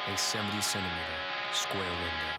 a 70cm square window.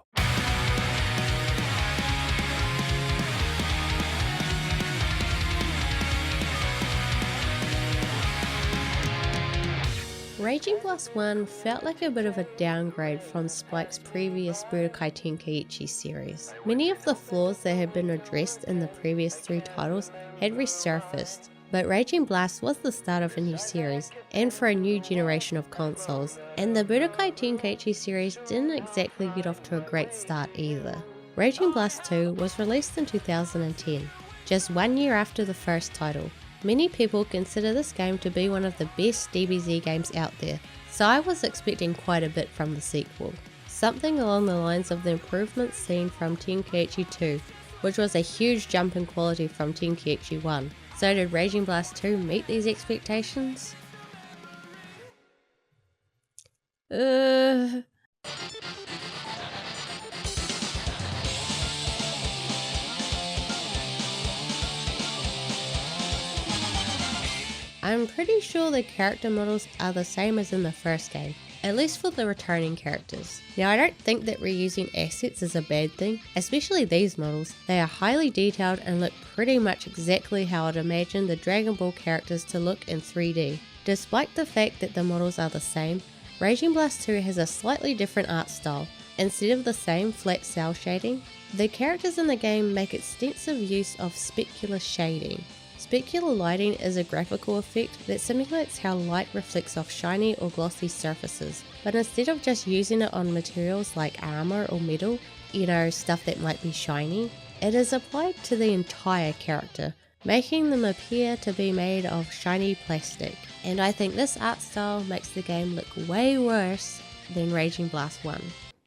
Raging Blast 1 felt like a bit of a downgrade from Spike's previous Budokai Tenkaichi series. Many of the flaws that had been addressed in the previous 3 titles had resurfaced, but Raging Blast was the start of a new series, and for a new generation of consoles, and the Budokai Tenkaichi series didn't exactly get off to a great start either. Raging Blast 2 was released in 2010, just 1 year after the first title. Many people consider this game to be one of the best DBZ games out there, so I was expecting quite a bit from the sequel. Something along the lines of the improvements seen from Tenkaichi 2, which was a huge jump in quality from Tenkaichi 1. So did Raging Blast 2 meet these expectations? I'm pretty sure the character models are the same as in the first game, at least for the returning characters. Now I don't think that reusing assets is a bad thing, especially these models. They are highly detailed and look pretty much exactly how I'd imagine the Dragon Ball characters to look in 3D. Despite the fact that the models are the same, Raging Blast 2 has a slightly different art style. Instead of the same flat cell shading, the characters in the game make extensive use of specular shading. Specular lighting is a graphical effect that simulates how light reflects off shiny or glossy surfaces, but instead of just using it on materials like armor or metal, stuff that might be shiny, it is applied to the entire character, making them appear to be made of shiny plastic. And I think this art style makes the game look way worse than Raging Blast 1.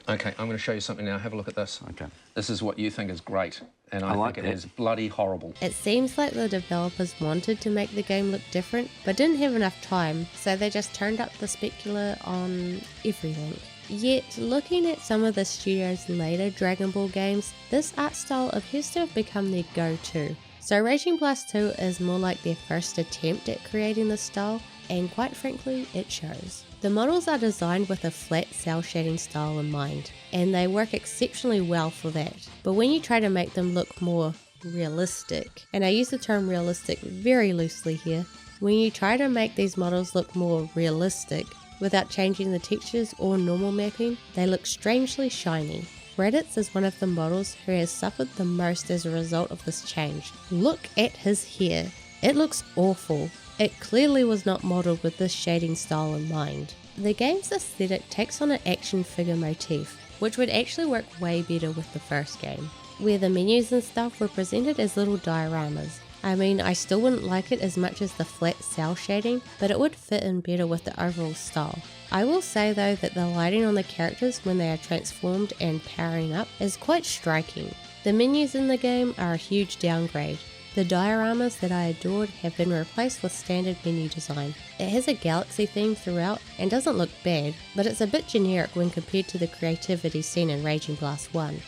Okay, I'm going to show you something now. Have a look at this. Okay. This is what you think is great, and I like think it that. is bloody horrible. It seems like the developers wanted to make the game look different, but didn't have enough time, so they just turned up the specular on everything. Yet, looking at some of the studio's later Dragon Ball games, this art style appears to have become their go-to. So Raging Blast 2 is more like their first attempt at creating this style, and quite frankly, it shows. The models are designed with a flat cell shading style in mind, and they work exceptionally well for that. But when you try to make them look more realistic, and I use the term realistic very loosely here, when you try to make these models look more realistic without changing the textures or normal mapping, they look strangely shiny. Raditz is one of the models who has suffered the most as a result of this change. Look at his hair. It looks awful. It clearly was not modelled with this shading style in mind. The game's aesthetic takes on an action figure motif, which would actually work way better with the first game, where the menus and stuff were presented as little dioramas. I mean, I still wouldn't like it as much as the flat cell shading, but it would fit in better with the overall style. I will say though that the lighting on the characters when they are transformed and powering up is quite striking. The menus in the game are a huge downgrade. The dioramas that I adored have been replaced with standard menu design. It has a galaxy theme throughout and doesn't look bad, but it's a bit generic when compared to the creativity seen in Raging Blast 1.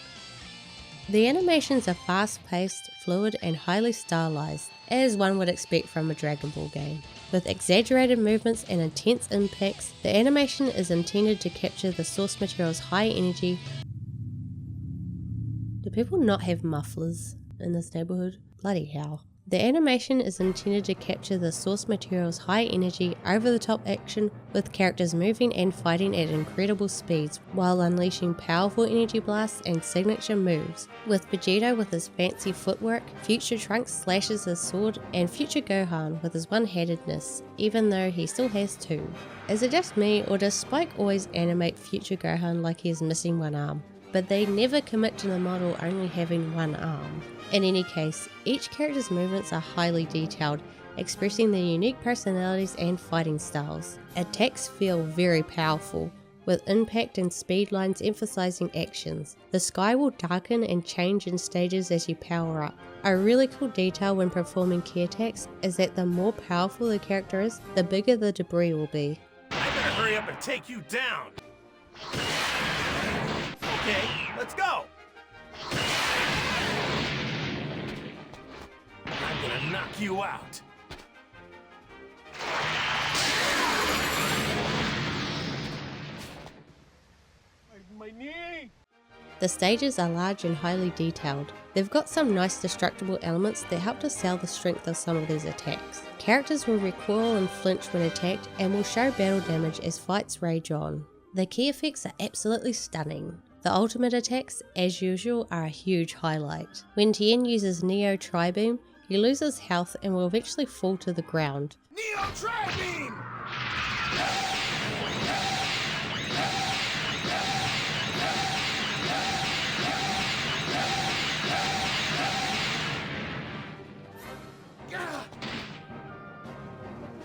The animations are fast-paced, fluid and highly stylized, as one would expect from a Dragon Ball game. With exaggerated movements and intense impacts, the animation is intended to capture the source material's high energy. Do people not have mufflers in this neighborhood? Bloody hell. The animation is intended to capture the source material's high energy, over-the-top action with characters moving and fighting at incredible speeds while unleashing powerful energy blasts and signature moves, with Vegeta with his fancy footwork, Future Trunks slashes his sword, and Future Gohan with his one-handedness, even though he still has 2. Is it just me, or does Spike always animate Future Gohan like he is missing one arm? But they never commit to the model only having one arm. In any case, each character's movements are highly detailed, expressing their unique personalities and fighting styles. Attacks feel very powerful, with impact and speed lines emphasizing actions. The sky will darken and change in stages as you power up. A really cool detail when performing key attacks is that the more powerful the character is, the bigger the debris will be. I better hurry up and take you down! Okay, let's go! I'm gonna knock you out! my knee! The stages are large and highly detailed. They've got some nice destructible elements that help to sell the strength of some of these attacks. Characters will recoil and flinch when attacked and will show battle damage as fights rage on. The key effects are absolutely stunning. The ultimate attacks, as usual, are a huge highlight. When Tien uses Neo Tri-Beam, he loses health and will eventually fall to the ground. Neo Tri-Beam!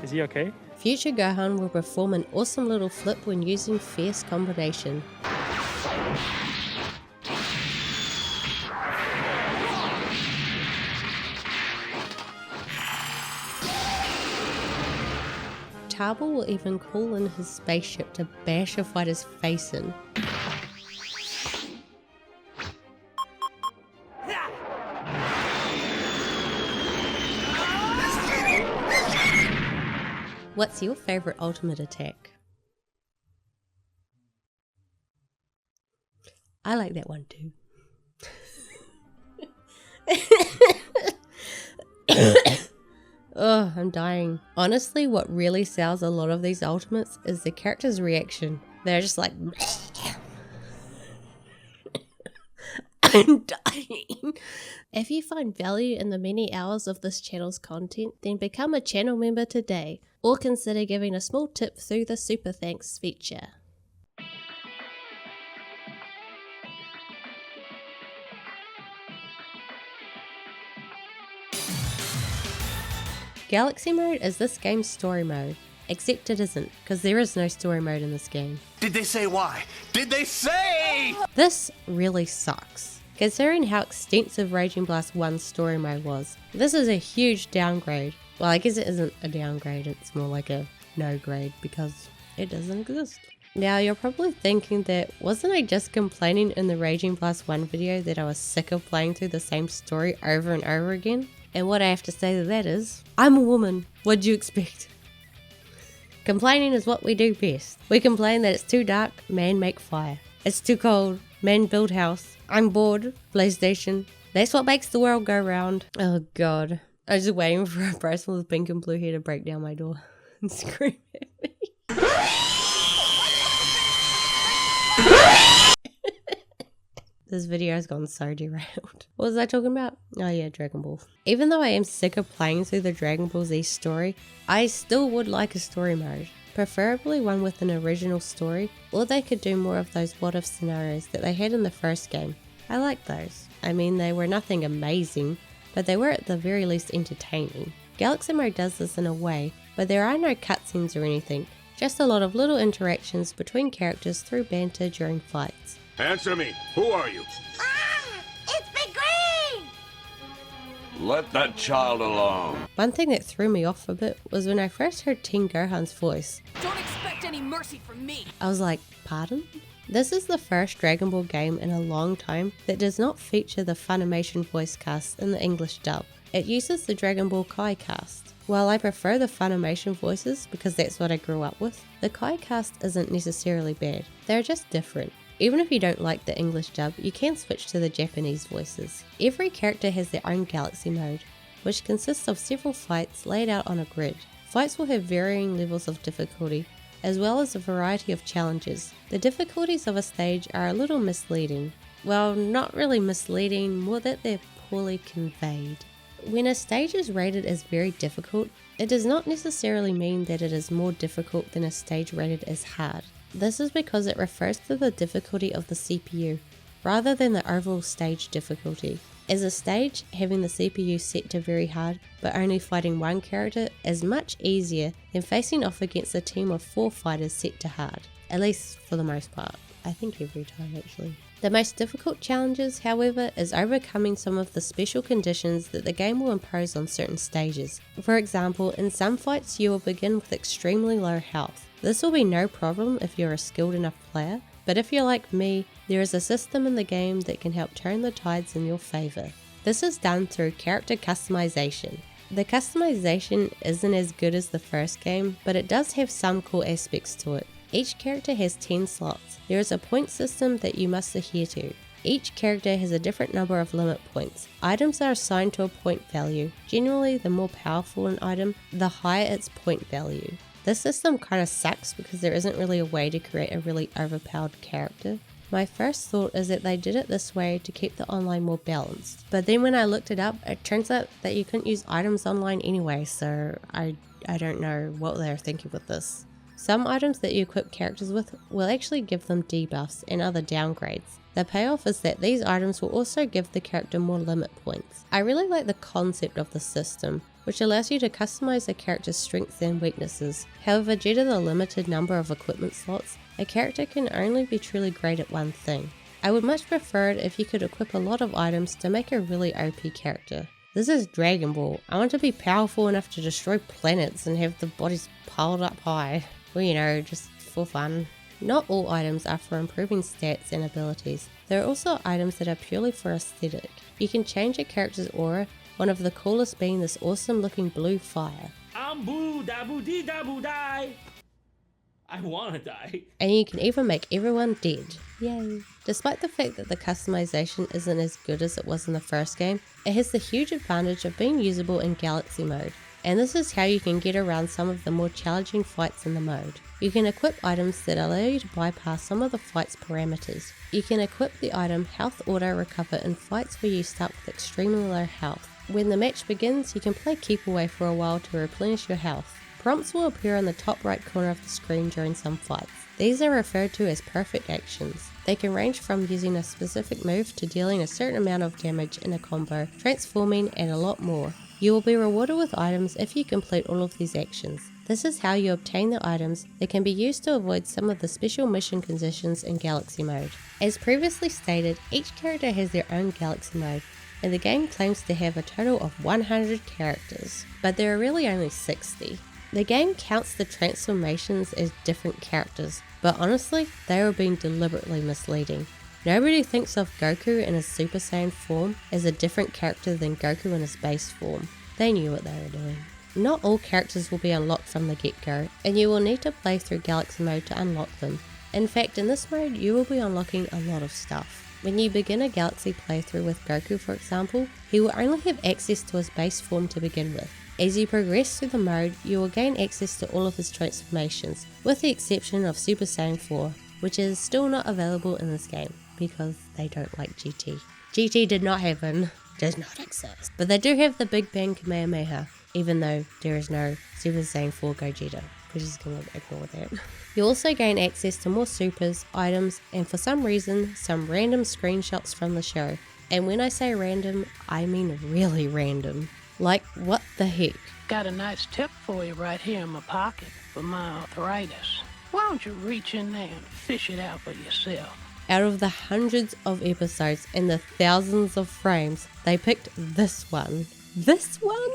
Is he okay? Future Gohan will perform an awesome little flip when using Fierce Combination. Taba will even call in his spaceship to bash a fighter's face in. What's your favorite ultimate attack? I like that one too. Oh, I'm dying. Honestly, what really sells a lot of these ultimates is the character's reaction. They're just like... I'm dying. If you find value in the many hours of this channel's content, then become a channel member today, or consider giving a small tip through the Super Thanks feature. Galaxy Mode is this game's story mode, except it isn't, because there is no story mode in this game. Did they say why? Did they say? This really sucks, considering how extensive Raging Blast 1's story mode was. This is a huge downgrade. Well, I guess it isn't a downgrade, it's more like a no grade because it doesn't exist. Now you're probably thinking that, wasn't I just complaining in the Raging Blast 1 video that I was sick of playing through the same story over and over again? And what I have to say to that is, I'm a woman, what'd you expect? Complaining is what we do best. We complain that it's too dark, man make fire. It's too cold, man build house. I'm bored, PlayStation. That's what makes the world go round. Oh god. I was just waiting for a person with pink and blue hair to break down my door and scream at me. This video has gone so derailed. What was I talking about? Oh yeah, Dragon Ball. Even though I am sick of playing through the Dragon Ball Z story, I still would like a story mode. Preferably one with an original story, or they could do more of those what-if scenarios that they had in the first game. I like those. I mean, they were nothing amazing, but they were at the very least entertaining. Galaxy Mode does this in a way, but there are no cutscenes or anything, just a lot of little interactions between characters through banter during fights. Answer me. Who are you? It's Big Green! Let that child alone. One thing that threw me off a bit was when I first heard Teen Gohan's voice. Don't expect any mercy from me! I was like, pardon? This is the first Dragon Ball game in a long time that does not feature the Funimation voice cast in the English dub. It uses the Dragon Ball Kai cast. While I prefer the Funimation voices because that's what I grew up with, the Kai cast isn't necessarily bad. They're just different. Even if you don't like the English dub, you can switch to the Japanese voices. Every character has their own Galaxy Mode, which consists of several fights laid out on a grid. Fights will have varying levels of difficulty, as well as a variety of challenges. The difficulties of a stage are a little misleading. Well, not really misleading, more that they're poorly conveyed. When a stage is rated as very difficult, it does not necessarily mean that it is more difficult than a stage rated as hard. This is because it refers to the difficulty of the CPU, rather than the overall stage difficulty. As a stage, having the CPU set to very hard, but only fighting one character is much easier than facing off against a team of 4 fighters set to hard. At least for the most part. I think every time actually. The most difficult challenges, however, is overcoming some of the special conditions that the game will impose on certain stages. For example, in some fights you will begin with extremely low health. This will be no problem if you're a skilled enough player, but if you're like me, there is a system in the game that can help turn the tides in your favour. This is done through character customization. The customization isn't as good as the first game, but it does have some cool aspects to it. Each character has 10 slots. There is a point system that you must adhere to. Each character has a different number of limit points. Items are assigned to a point value. Generally, the more powerful an item, the higher its point value. This system kind of sucks because there isn't really a way to create a really overpowered character. My first thought is that they did it this way to keep the online more balanced. But then when I looked it up, it turns out that you couldn't use items online anyway, so I don't know what they're thinking with this. Some items that you equip characters with will actually give them debuffs and other downgrades. The payoff is that these items will also give the character more limit points. I really like the concept of the system, which allows you to customize a character's strengths and weaknesses. However, due to the limited number of equipment slots, a character can only be truly great at one thing. I would much prefer it if you could equip a lot of items to make a really OP character. This is Dragon Ball. I want to be powerful enough to destroy planets and have the bodies piled up high. Well, you know, just for fun. Not all items are for improving stats and abilities. There are also items that are purely for aesthetic. You can change a character's aura, one of the coolest being this awesome looking blue fire. I'm boo da boo dee da boo die. I wanna die. And you can even make everyone dead. Yay. Despite the fact that the customization isn't as good as it was in the first game, it has the huge advantage of being usable in Galaxy mode. And this is how you can get around some of the more challenging fights in the mode. You can equip items that allow you to bypass some of the fight's parameters. You can equip the item Health Auto Recover in fights where you start with extremely low health. When the match begins, you can play Keep Away for a while to replenish your health. Prompts will appear on the top right corner of the screen during some fights. These are referred to as perfect actions. They can range from using a specific move to dealing a certain amount of damage in a combo, transforming, and a lot more. You will be rewarded with items if you complete all of these actions. This is how you obtain the items that can be used to avoid some of the special mission conditions in Galaxy mode. As previously stated, each character has their own Galaxy mode, and the game claims to have a total of 100 characters, but there are really only 60. The game counts the transformations as different characters, but honestly, they are being deliberately misleading. Nobody thinks of Goku in his Super Saiyan form as a different character than Goku in his base form. They knew what they were doing. Not all characters will be unlocked from the get-go, and you will need to play through Galaxy mode to unlock them. In fact, in this mode, you will be unlocking a lot of stuff. When you begin a Galaxy playthrough with Goku, for example, he will only have access to his base form to begin with. As you progress through the mode, you will gain access to all of his transformations, with the exception of Super Saiyan 4, which is still not available in this game, because they don't like GT. GT did not happen, does not exist. But they do have the Big Bang Kamehameha, even though there is no Super Saiyan 4 Gogeta. We're just gonna ignore that. You also gain access to more supers, items, and for some reason, some random screenshots from the show. And when I say random, I mean really random. Like, what the heck? Got a nice tip for you right here in my pocket for my arthritis. Why don't you reach in there and fish it out for yourself? Out of the hundreds of episodes and the thousands of frames, they picked this one. This one?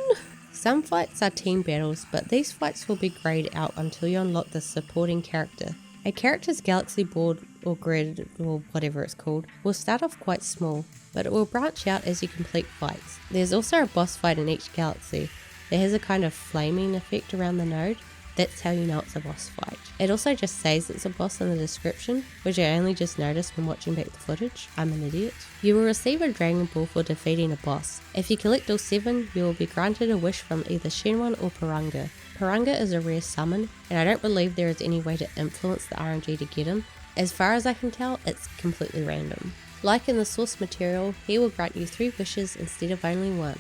Some fights are team battles, but these fights will be grayed out until you unlock the supporting character. A character's galaxy board or grid, or whatever it's called, will start off quite small, but it will branch out as you complete fights. There's also a boss fight in each galaxy. It has a kind of flaming effect around the node. That's how you know it's a boss fight. It also just says it's a boss in the description, which I only just noticed when watching back the footage. I'm an idiot. You will receive a Dragon Ball for defeating a boss. If you collect all 7, you will be granted a wish from either Shenron or Piranga. Piranga is a rare summon, and I don't believe there is any way to influence the RNG to get him. As far as I can tell, it's completely random. Like in the source material, he will grant you 3 wishes instead of only 1.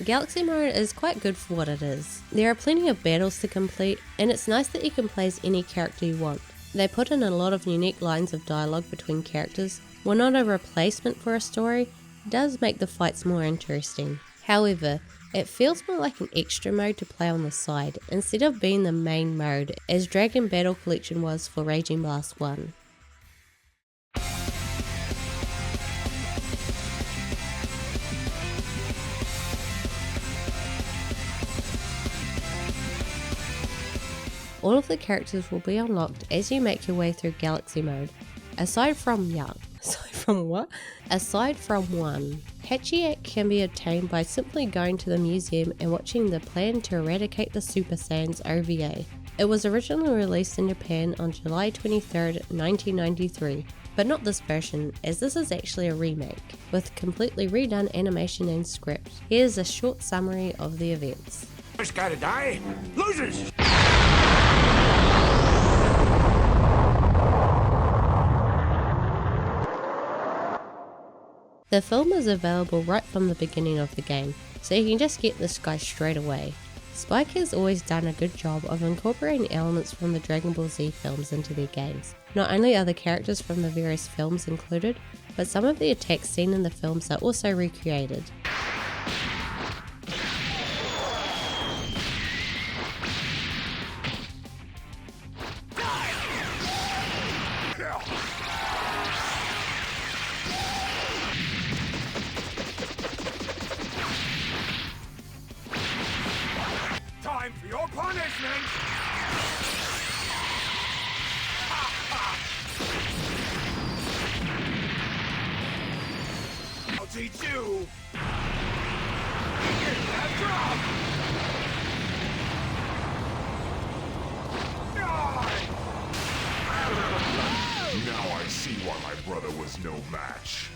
Galaxy mode is quite good for what it is. There are plenty of battles to complete, and it's nice that you can play as any character you want. They put in a lot of unique lines of dialogue between characters. While not a replacement for a story, it does make the fights more interesting. However, it feels more like an extra mode to play on the side, instead of being the main mode, as Dragon Battle Collection was for Raging Blast 1. All of the characters will be unlocked as you make your way through Galaxy mode, aside from one. Hachiak can be obtained by simply going to the museum and watching the Plan to Eradicate the Super Saiyans OVA. It was originally released in Japan on July 23rd, 1993, but not this version, as this is actually a remake, with completely redone animation and script. Here's a short summary of the events. First guy to die loses! The film is available right from the beginning of the game, so you can just get this guy straight away. Spike has always done a good job of incorporating elements from the Dragon Ball Z films into their games. Not only are the characters from the various films included, but some of the attacks seen in the films are also recreated. Time for your punishment! I'll teach you! Get that drop! Now I see why my brother was no match.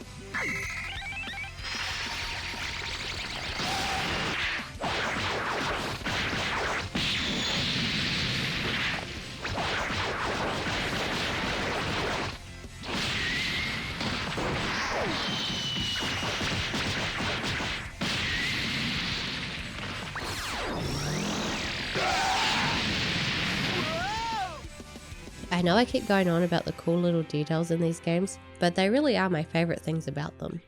I know I keep going on about the cool little details in these games, but they really are my favourite things about them.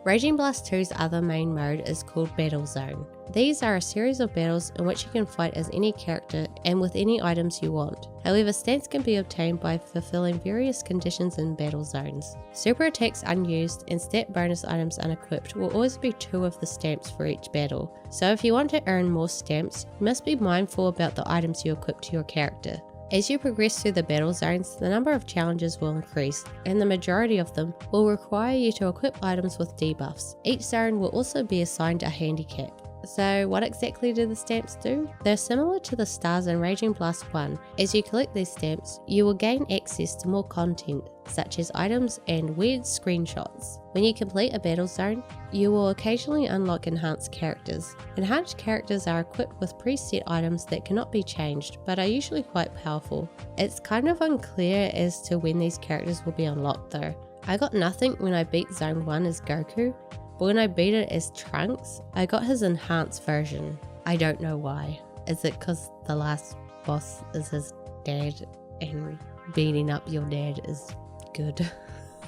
Raging Blast 2's other main mode is called Battle Zone. These are a series of battles in which you can fight as any character and with any items you want. However, stats can be obtained by fulfilling various conditions in battle zones. Super attacks unused and stat bonus items unequipped will always be 2 of the stamps for each battle, so if you want to earn more stamps, you must be mindful about the items you equip to your character. As you progress through the battle zones, the number of challenges will increase, and the majority of them will require you to equip items with debuffs. Each zone will also be assigned a handicap. So what exactly do the stamps do? They're similar to the stars in Raging Blast 1. As you collect these stamps, you will gain access to more content, such as items and weird screenshots. When you complete a battle zone, you will occasionally unlock enhanced characters. Enhanced characters are equipped with preset items that cannot be changed, but are usually quite powerful. It's kind of unclear as to when these characters will be unlocked though. I got nothing when I beat Zone 1 as Goku, but when I beat it as Trunks, I got his enhanced version. I don't know why. Is it because the last boss is his dad and beating up your dad is good?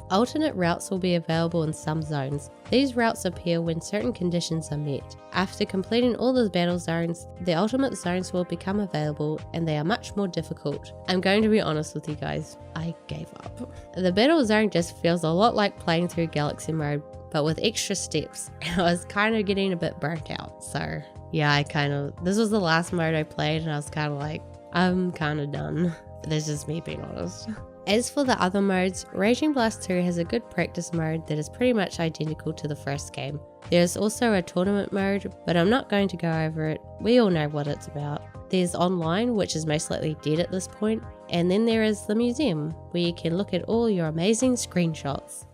Alternate routes will be available in some zones. These routes appear when certain conditions are met. After completing all the battle zones, the ultimate zones will become available and they are much more difficult. I'm going to be honest with you guys, I gave up. The battle zone just feels a lot like playing through Galaxy mode, but with extra steps, and I was kind of getting a bit burnt out. So yeah, this was the last mode I played and I was kind of like, I'm kind of done. That's just me being honest. As for the other modes, Raging Blast 2 has a good practice mode that is pretty much identical to the first game. There is also a tournament mode, but I'm not going to go over it, we all know what it's about. There's online, which is most likely dead at this point, and then there is the museum, where you can look at all your amazing screenshots.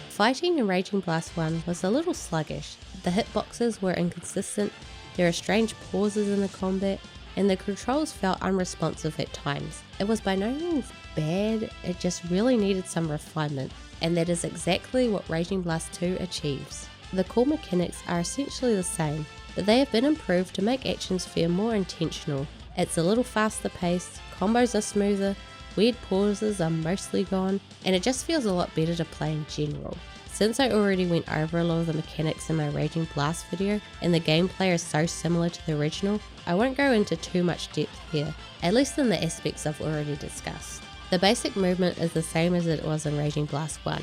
Fighting in Raging Blast 1 was a little sluggish, the hitboxes were inconsistent, there are strange pauses in the combat, and the controls felt unresponsive at times. It was by no means bad, it just really needed some refinement, and that is exactly what Raging Blast 2 achieves. The core mechanics are essentially the same, but they have been improved to make actions feel more intentional. It's a little faster paced, combos are smoother, weird pauses are mostly gone, and it just feels a lot better to play in general. Since I already went over a lot of the mechanics in my Raging Blast video, and the gameplay is so similar to the original, I won't go into too much depth here, at least in the aspects I've already discussed. The basic movement is the same as it was in Raging Blast 1.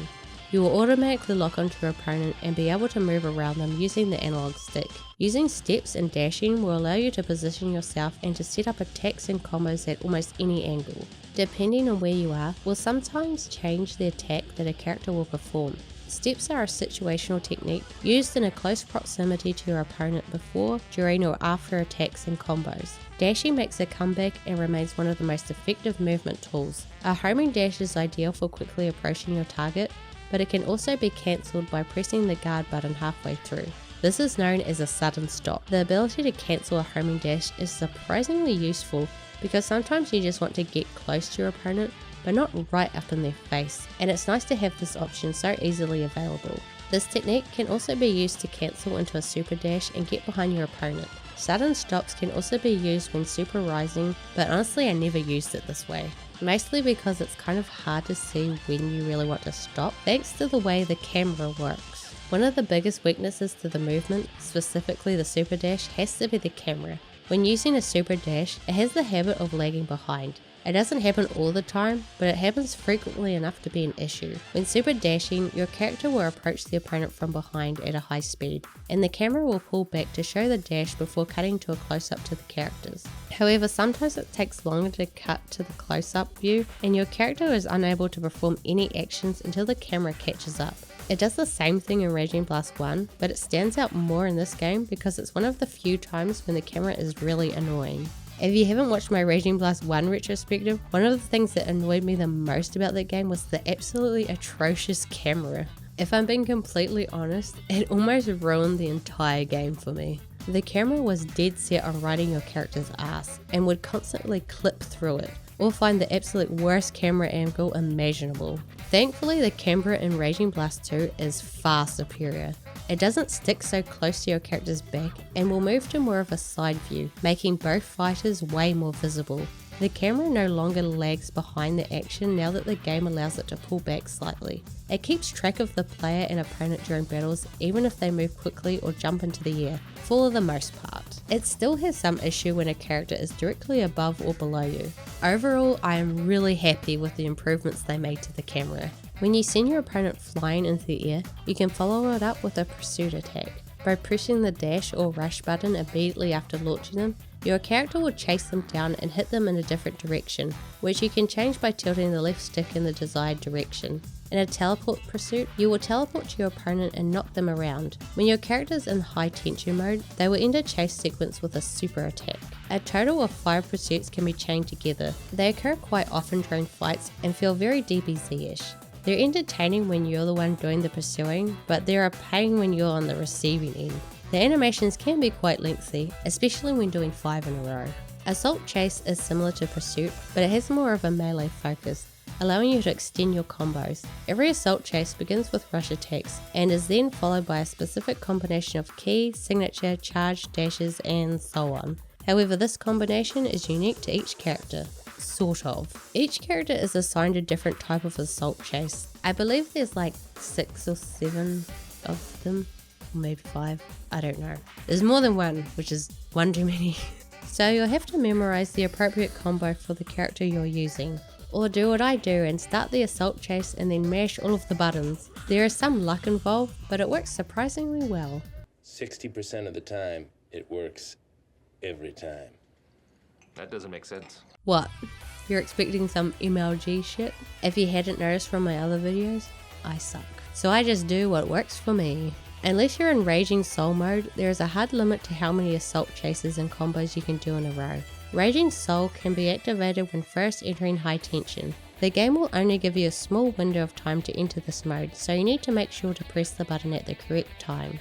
You will automatically lock onto your opponent and be able to move around them using the analog stick. Using steps and dashing will allow you to position yourself and to set up attacks and combos at almost any angle. Depending on where you are, will sometimes change the attack that a character will perform. Steps are a situational technique used in a close proximity to your opponent before, during or after attacks and combos. Dashing makes a comeback and remains one of the most effective movement tools. A homing dash is ideal for quickly approaching your target, but it can also be cancelled by pressing the guard button halfway through. This is known as a sudden stop. The ability to cancel a homing dash is surprisingly useful because sometimes you just want to get close to your opponent but not right up in their face, and it's nice to have this option so easily available. This technique can also be used to cancel into a super dash and get behind your opponent. Sudden stops can also be used when super rising, but honestly I never used it this way. Mostly because it's kind of hard to see when you really want to stop, thanks to the way the camera works. One of the biggest weaknesses to the movement, specifically the super dash, has to be the camera. When using a super dash, it has the habit of lagging behind. It doesn't happen all the time, but it happens frequently enough to be an issue. When super dashing, your character will approach the opponent from behind at a high speed, and the camera will pull back to show the dash before cutting to a close-up to the characters. However, sometimes it takes longer to cut to the close-up view, and your character is unable to perform any actions until the camera catches up. It does the same thing in Raging Blast 1, but it stands out more in this game because it's one of the few times when the camera is really annoying. If you haven't watched my Raging Blast 1 retrospective, one of the things that annoyed me the most about that game was the absolutely atrocious camera. If I'm being completely honest, it almost ruined the entire game for me. The camera was dead set on riding your character's ass and would constantly clip through it, or find the absolute worst camera angle imaginable. Thankfully, the camera in Raging Blast 2 is far superior. It doesn't stick so close to your character's back and will move to more of a side view, making both fighters way more visible. The camera no longer lags behind the action now that the game allows it to pull back slightly. It keeps track of the player and opponent during battles even if they move quickly or jump into the air, for the most part. It still has some issue when a character is directly above or below you. Overall, I am really happy with the improvements they made to the camera. When you send your opponent flying into the air, you can follow it up with a pursuit attack. By pressing the dash or rush button immediately after launching them, your character will chase them down and hit them in a different direction, which you can change by tilting the left stick in the desired direction. In a teleport pursuit, you will teleport to your opponent and knock them around. When your character is in high tension mode, they will end a chase sequence with a super attack. A total of 5 pursuits can be chained together. They occur quite often during fights and feel very DBZ-ish. They're entertaining when you're the one doing the pursuing, but they're a pain when you're on the receiving end. The animations can be quite lengthy, especially when doing 5 in a row. Assault Chase is similar to Pursuit, but it has more of a melee focus, allowing you to extend your combos. Every Assault Chase begins with rush attacks, and is then followed by a specific combination of key, signature, charge, dashes, and so on. However, this combination is unique to each character. Sort of. Each character is assigned a different type of assault chase. I believe there's like 6 or 7 of them, or maybe 5, I don't know. There's more than one, which is one too many. So you'll have to memorize the appropriate combo for the character you're using. Or do what I do and start the assault chase and then mash all of the buttons. There is some luck involved, but it works surprisingly well. 60% of the time, it works every time. That doesn't make sense. What? You're expecting some MLG shit? If you hadn't noticed from my other videos, I suck. So I just do what works for me. Unless you're in Raging Soul mode, there is a hard limit to how many assault chases and combos you can do in a row. Raging Soul can be activated when first entering high tension. The game will only give you a small window of time to enter this mode, so you need to make sure to press the button at the correct time.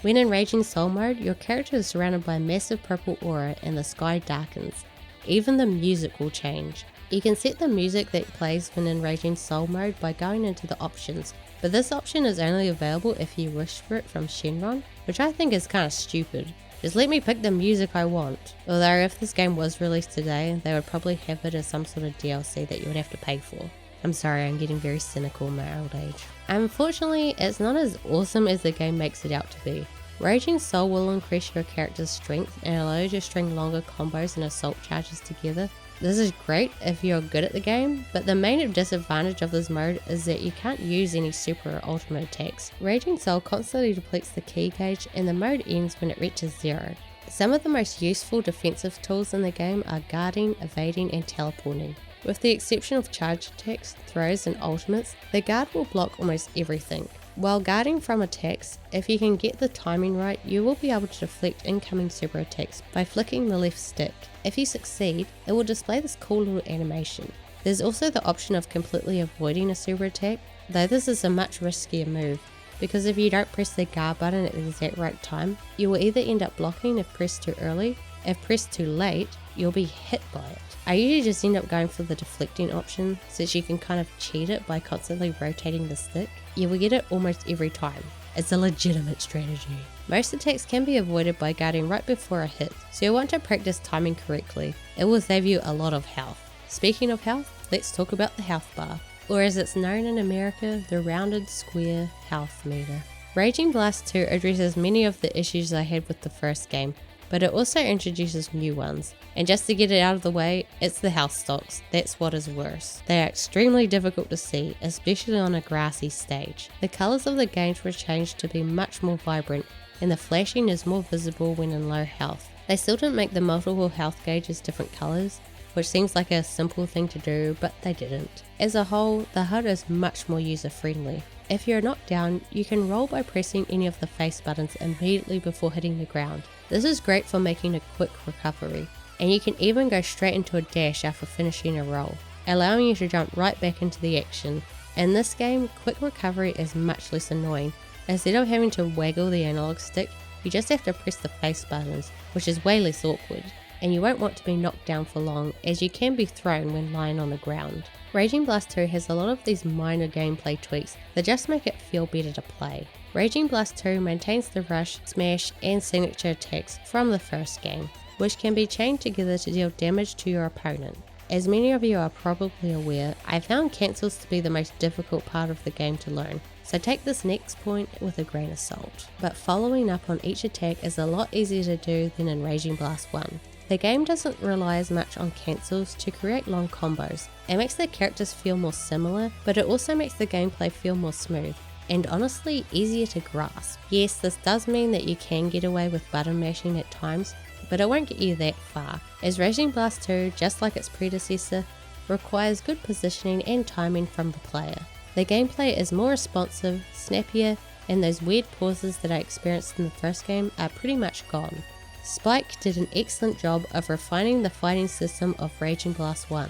When in Raging Soul mode, your character is surrounded by a massive purple aura and the sky darkens. Even the music will change. You can set the music that plays when in Raging Soul mode by going into the options, but this option is only available if you wish for it from Shenron, which I think is kinda stupid. Just let me pick the music I want. Although if this game was released today, they would probably have it as some sort of DLC that you would have to pay for. I'm sorry, I'm getting very cynical in my old age. Unfortunately, it's not as awesome as the game makes it out to be. Raging Soul will increase your character's strength and allow you to string longer combos and assault charges together. This is great if you're good at the game, but the main disadvantage of this mode is that you can't use any super or ultimate attacks. Raging Soul constantly depletes the ki gauge and the mode ends when it reaches 0. Some of the most useful defensive tools in the game are guarding, evading and teleporting. With the exception of charge attacks, throws and ultimates, the guard will block almost everything. While guarding from attacks, if you can get the timing right, you will be able to deflect incoming super attacks by flicking the left stick. If you succeed, it will display this cool little animation. There's also the option of completely avoiding a super attack, though this is a much riskier move, because if you don't press the guard button at the exact right time, you will either end up blocking if pressed too early. If pressed too late, you'll be hit by it. I usually just end up going for the deflecting option, since you can kind of cheat it by constantly rotating the stick. You will get it almost every time. It's a legitimate strategy. Most attacks can be avoided by guarding right before a hit, so you'll want to practice timing correctly. It will save you a lot of health. Speaking of health, let's talk about the health bar, or as it's known in America, the rounded square health meter. Raging Blast 2 addresses many of the issues I had with the first game, but it also introduces new ones. And just to get it out of the way, it's the health stocks. That's what is worse. They are extremely difficult to see, especially on a grassy stage. The colours of the gauge were changed to be much more vibrant, and the flashing is more visible when in low health. They still didn't make the multiple health gauges different colours, which seems like a simple thing to do, but they didn't. As a whole, the HUD is much more user friendly. If you're knocked down, you can roll by pressing any of the face buttons immediately before hitting the ground. This is great for making a quick recovery, and you can even go straight into a dash after finishing a roll, allowing you to jump right back into the action. In this game, quick recovery is much less annoying. Instead of having to waggle the analog stick, you just have to press the face buttons, which is way less awkward, and you won't want to be knocked down for long, as you can be thrown when lying on the ground. Raging Blast 2 has a lot of these minor gameplay tweaks that just make it feel better to play. Raging Blast 2 maintains the rush, smash and signature attacks from the first game, which can be chained together to deal damage to your opponent. As many of you are probably aware, I found cancels to be the most difficult part of the game to learn, so take this next point with a grain of salt. But following up on each attack is a lot easier to do than in Raging Blast 1. The game doesn't rely as much on cancels to create long combos. It makes the characters feel more similar, but it also makes the gameplay feel more smooth, and honestly easier to grasp. Yes, this does mean that you can get away with button mashing at times, but it won't get you that far, as Raging Blast 2, just like its predecessor, requires good positioning and timing from the player. The gameplay is more responsive, snappier, and those weird pauses that I experienced in the first game are pretty much gone. Spike did an excellent job of refining the fighting system of Raging Blast 1.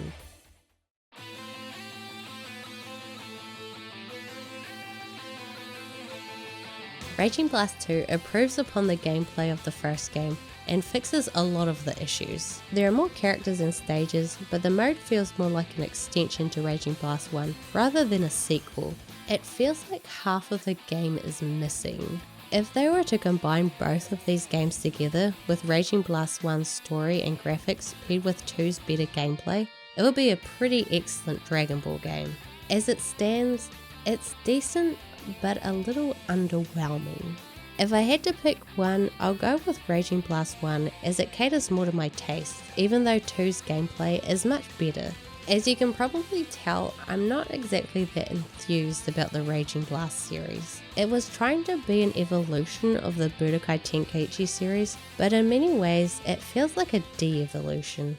Raging Blast 2 improves upon the gameplay of the first game and fixes a lot of the issues. There are more characters and stages, but the mode feels more like an extension to Raging Blast 1 rather than a sequel. It feels like half of the game is missing. If they were to combine both of these games together, with Raging Blast 1's story and graphics paired with 2's better gameplay, it would be a pretty excellent Dragon Ball game. As it stands, it's decent, but a little underwhelming. If I had to pick one, I'll go with Raging Blast 1 as it caters more to my taste, even though 2's gameplay is much better. As you can probably tell, I'm not exactly that enthused about the Raging Blast series. It was trying to be an evolution of the Budokai Tenkaichi series, but in many ways it feels like a de-evolution.